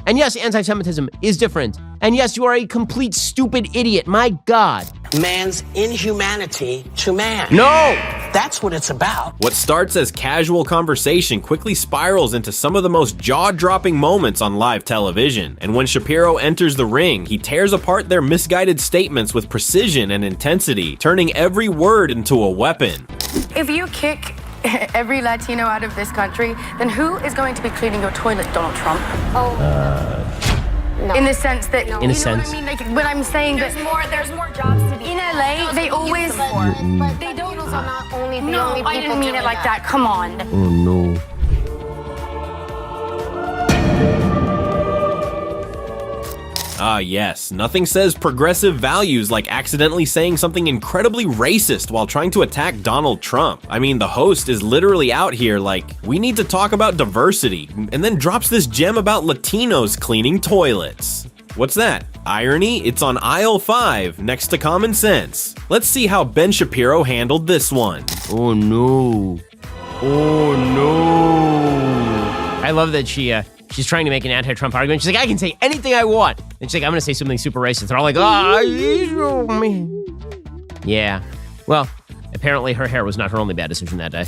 And yes, anti-Semitism is different. And yes, you are a complete stupid idiot. My God. Man's inhumanity to man. No! That's what it's about. What starts as casual conversation quickly spirals into some of the most jaw-dropping moments on live television. And when Shapiro enters the ring, he tears apart their misguided statements with precision and intensity, turning every word into a weapon. If you kick every Latino out of this country, then who is going to be cleaning your toilet, Donald Trump? No. In the sense that, No. In a you know sense. what I mean? Like, when I'm saying There's more jobs to be in LA, they always, but they don't are not only the no, only people I didn't mean it doing like that. Come on. Oh, no. Ah yes, nothing says progressive values like accidentally saying something incredibly racist while trying to attack Donald Trump. I mean, the host is literally out here like, we need to talk about diversity, and then drops this gem about Latinos cleaning toilets. What's that? Irony? It's on aisle 5, next to common sense. Let's see how Ben Shapiro handled this one. Oh, no. Oh, no. I love that she's trying to make an anti-Trump argument. She's like, I can say anything I want. And she's like, I'm going to say something super racist. They're all like, yeah. Well, apparently her hair was not her only bad decision that day.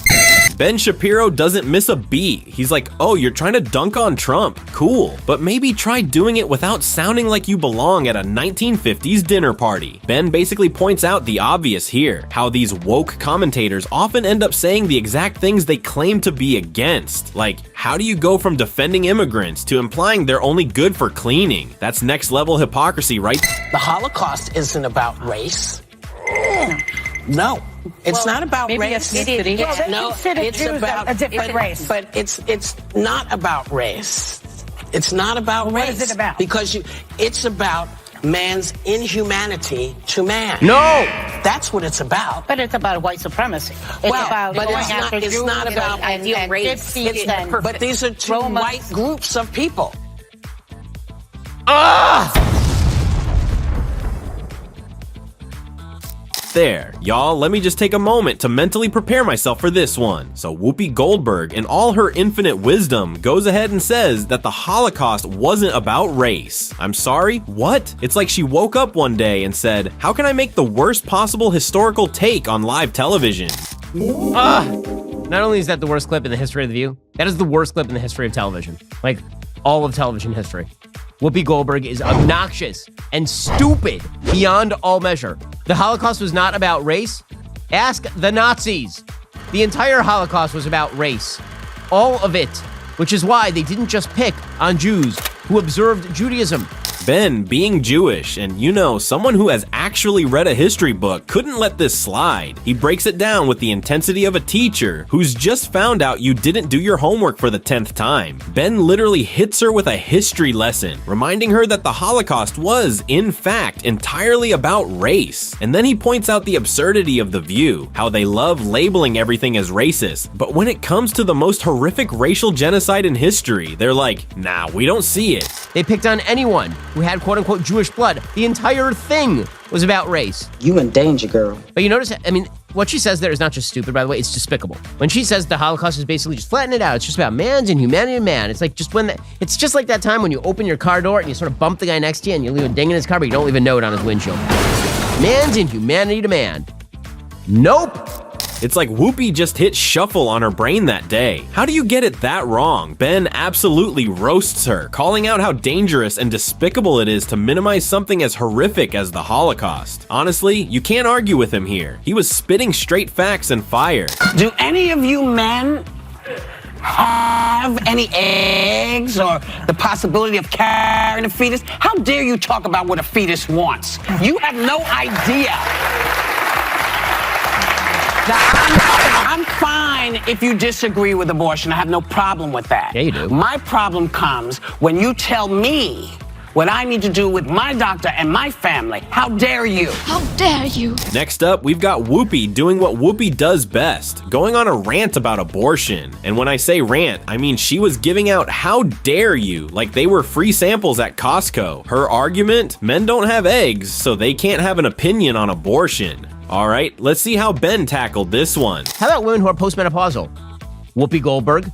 Ben Shapiro doesn't miss a beat. He's like, oh, you're trying to dunk on Trump. Cool. But maybe try doing it without sounding like you belong at a 1950s dinner party. Ben basically points out the obvious here, how these woke commentators often end up saying the exact things they claim to be against. Like, how do you go from defending immigrants to implying they're only good for cleaning? That's next level hypocrisy, right? The Holocaust isn't about race. No, it's not about race. No, it's about a different race. But it's not about race. It's not about race. What is it about? Because it's about man's inhumanity to man. No! That's what it's about. But it's about white supremacy. It's Well, about but going it's after not- it's Jews not about and ideal race. 50 and But these are two Romans. white groups of people. There, y'all, let me just take a moment to mentally prepare myself for this one. So Whoopi Goldberg, in all her infinite wisdom, goes ahead and says that the Holocaust wasn't about race. I'm sorry, what? It's like she woke up one day and said, how can I make the worst possible historical take on live television? Not only is that the worst clip in the history of The View, that is the worst clip in the history of television. Like, all of television history. Whoopi Goldberg is obnoxious and stupid beyond all measure. The Holocaust was not about race. Ask the Nazis. The entire Holocaust was about race. All of it. Which is why they didn't just pick on Jews who observed Judaism. Ben, being Jewish, and you know, someone who has actually read a history book, couldn't let this slide. He breaks it down with the intensity of a teacher who's just found out you didn't do your homework for the 10th time. Ben literally hits her with a history lesson, reminding her that the Holocaust was, in fact, entirely about race. And then he points out the absurdity of The View, how they love labeling everything as racist, but when it comes to the most horrific racial genocide in history, they're like, nah, we don't see it. They picked on anyone who had quote-unquote Jewish blood. The entire thing was about race. You in danger, girl. But you notice, I mean, what she says there is not just stupid, by the way, it's despicable. When she says the Holocaust is basically just flatten it out, it's just about man's inhumanity to man. It's like just it's just like that time when you open your car door and you sort of bump the guy next to you and you leave a ding in his car, but you don't leave a note on his windshield. Man's inhumanity to man. Nope. It's like Whoopi just hit shuffle on her brain that day. How do you get it that wrong? Ben absolutely roasts her, calling out how dangerous and despicable it is to minimize something as horrific as the Holocaust. Honestly, you can't argue with him here. He was spitting straight facts and fire. Do any of you men have any eggs or the possibility of carrying a fetus? How dare you talk about what a fetus wants? You have no idea. Now, I'm fine if you disagree with abortion. I have no problem with that. Yeah, you do. My problem comes when you tell me what I need to do with my doctor and my family. How dare you? How dare you? Next up, we've got Whoopi doing what Whoopi does best, going on a rant about abortion. And when I say rant, I mean she was giving out how dare you, like they were free samples at Costco. Her argument, men don't have eggs, so they can't have an opinion on abortion. All right, let's see how Ben tackled this one. How about women who are postmenopausal? Whoopi Goldberg.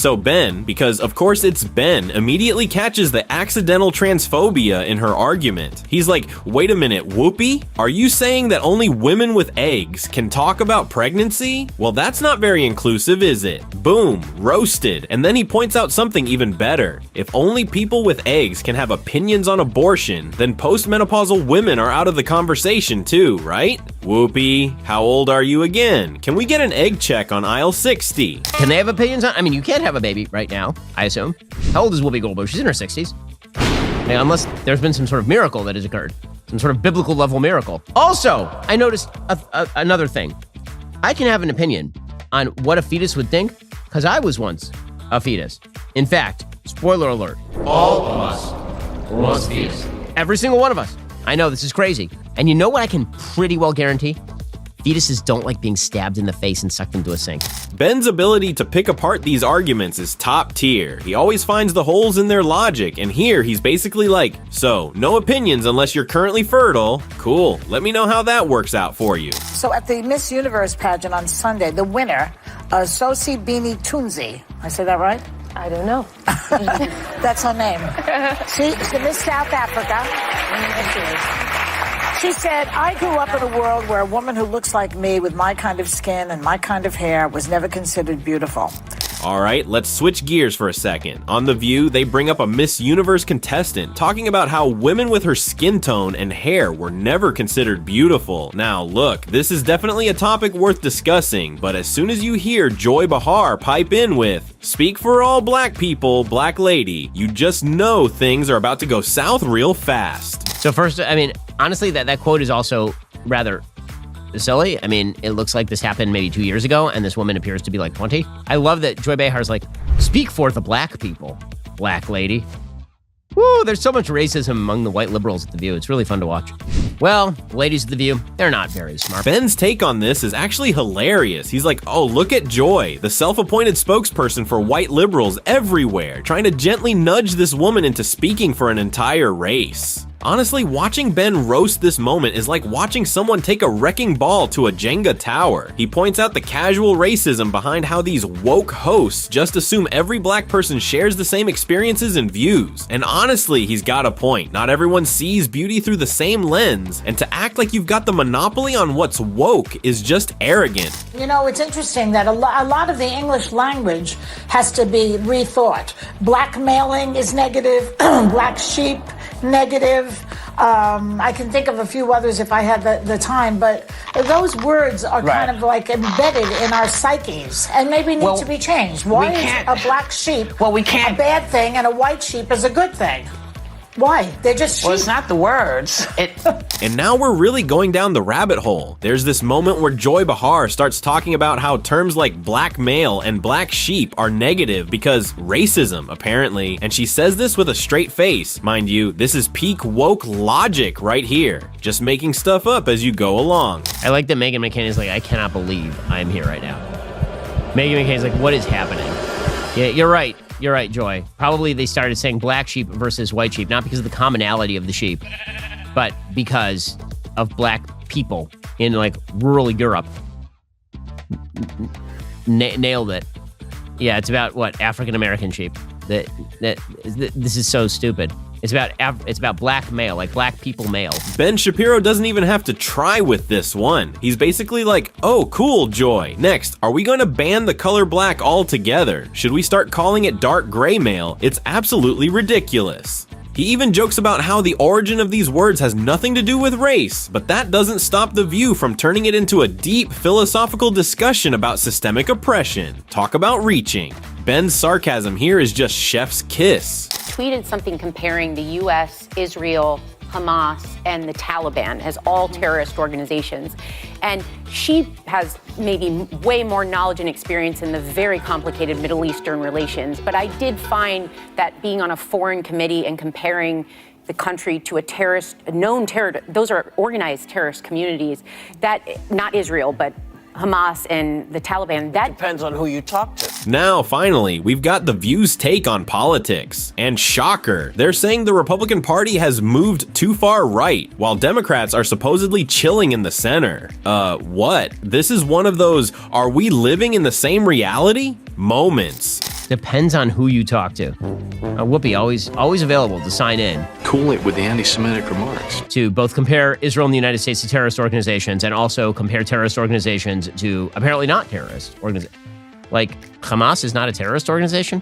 So Ben, because of course it's Ben, immediately catches the accidental transphobia in her argument. He's like, wait a minute, Whoopi? Are you saying that only women with eggs can talk about pregnancy? Well, that's not very inclusive, is it? Boom, roasted. And then he points out something even better. If only people with eggs can have opinions on abortion, then postmenopausal women are out of the conversation too, right? Whoopi, how old are you again? Can we get an egg check on aisle 60? Can they have opinions on? I mean, you can't have a baby right now, I assume. How old is Whoopi Goldberg? She's in her 60s. I mean, unless there's been some sort of miracle that has occurred. Some sort of biblical level miracle. Also, I noticed another thing. I can have an opinion on what a fetus would think because I was once a fetus. In fact, spoiler alert, all of us were once fetus. Every single one of us. I know, this is crazy. And you know what I can pretty well guarantee? Fetuses don't like being stabbed in the face and sucked into a sink. Ben's ability to pick apart these arguments is top tier. He always finds the holes in their logic, and here he's basically like, so, no opinions unless you're currently fertile. Cool, let me know how that works out for you. So at the Miss Universe pageant on Sunday, the winner, Sosi Bini Tunzi, I say that right? I don't know. That's her name. She's the Miss South Africa. She said, I grew up in a world where a woman who looks like me with my kind of skin and my kind of hair was never considered beautiful. All right, let's switch gears for a second. On The View, they bring up a Miss Universe contestant talking about how women with her skin tone and hair were never considered beautiful. Now, look, this is definitely a topic worth discussing, but as soon as you hear Joy Behar pipe in with, "Speak for all black people, black lady," you just know things are about to go south real fast. So first, I mean, honestly, that quote is also rather silly. I mean, it looks like this happened maybe 2 years ago, and this woman appears to be like 20. I love that Joy Behar's like, "Speak for the black people, black lady." Woo, there's so much racism among the white liberals at The View. It's really fun to watch. Well, ladies at The View, they're not very smart. Ben's take on this is actually hilarious. He's like, oh, look at Joy, the self-appointed spokesperson for white liberals everywhere, trying to gently nudge this woman into speaking for an entire race. Honestly, watching Ben roast this moment is like watching someone take a wrecking ball to a Jenga tower. He points out the casual racism behind how these woke hosts just assume every black person shares the same experiences and views. And honestly, he's got a point. Not everyone sees beauty through the same lens, and to act like you've got the monopoly on what's woke is just arrogant. You know, it's interesting that a lot of the English language has to be rethought. Blackmailing is negative, black sheep, negative. I can think of a few others if I had the time, but those words are kind of like embedded in our psyches and maybe need to be changed. Why is a black sheep a bad thing and a white sheep is a good thing? Why? They're just sheep. Well, it's not the words. And now we're really going down the rabbit hole. There's this moment where Joy Behar starts talking about how terms like black male and black sheep are negative because racism, apparently. And she says this with a straight face. Mind you, this is peak woke logic right here. Just making stuff up as you go along. I like that Meghan McCain is like, I cannot believe I'm here right now. Meghan McCain's like, what is happening? Yeah, you're right. You're right, Joy. Probably they started saying black sheep versus white sheep, not because of the commonality of the sheep, but because of black people in like rural Europe. Nailed it. Yeah, it's about what? African American sheep. This is so stupid. It's about black male, like black people male. Ben Shapiro doesn't even have to try with this one. He's basically like, oh, cool, Joy. Next, are we going to ban the color black altogether? Should we start calling it dark gray male? It's absolutely ridiculous. He even jokes about how the origin of these words has nothing to do with race, but that doesn't stop The View from turning it into a deep philosophical discussion about systemic oppression. Talk about reaching. Ben's sarcasm here is just chef's kiss. Tweeted something comparing the U.S., Israel, Hamas, and the Taliban as all terrorist organizations. And she has maybe way more knowledge and experience in the very complicated Middle Eastern relations. But I did find that being on a foreign committee and comparing the country to a known terror, those are organized terrorist communities, that, not Israel, but Hamas and the Taliban, that depends on who you talk to. Now, finally, we've got The View's take on politics. And shocker, they're saying the Republican Party has moved too far right, while Democrats are supposedly chilling in the center. What? This is one of those, are we living in the same reality? Moments. Depends on who you talk to. Whoopi, always available to sign in. Cool it with the anti-Semitic remarks. To both compare Israel and the United States to terrorist organizations and also compare terrorist organizations to apparently not terrorist organizations. Like, Hamas is not a terrorist organization?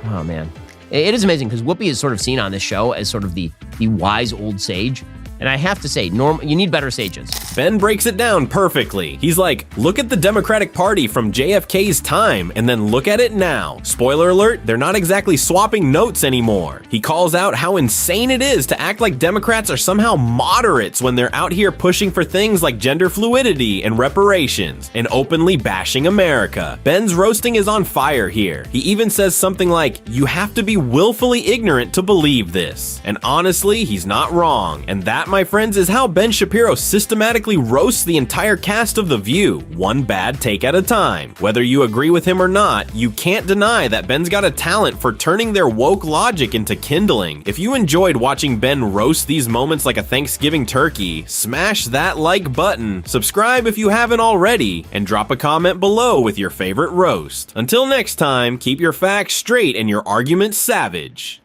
Oh, man. It is amazing because Whoopi is sort of seen on this show as sort of the wise old sage. And I have to say, you need better sages. Ben breaks it down perfectly. He's like, look at the Democratic Party from JFK's time, and then look at it now. Spoiler alert, they're not exactly swapping notes anymore. He calls out how insane it is to act like Democrats are somehow moderates when they're out here pushing for things like gender fluidity and reparations, and openly bashing America. Ben's roasting is on fire here. He even says something like, you have to be willfully ignorant to believe this. And honestly, he's not wrong, and that, my friends, is how Ben Shapiro systematically roasts the entire cast of The View, one bad take at a time. Whether you agree with him or not, you can't deny that Ben's got a talent for turning their woke logic into kindling. If you enjoyed watching Ben roast these moments like a Thanksgiving turkey, smash that like button, subscribe if you haven't already, and drop a comment below with your favorite roast. Until next time, keep your facts straight and your arguments savage.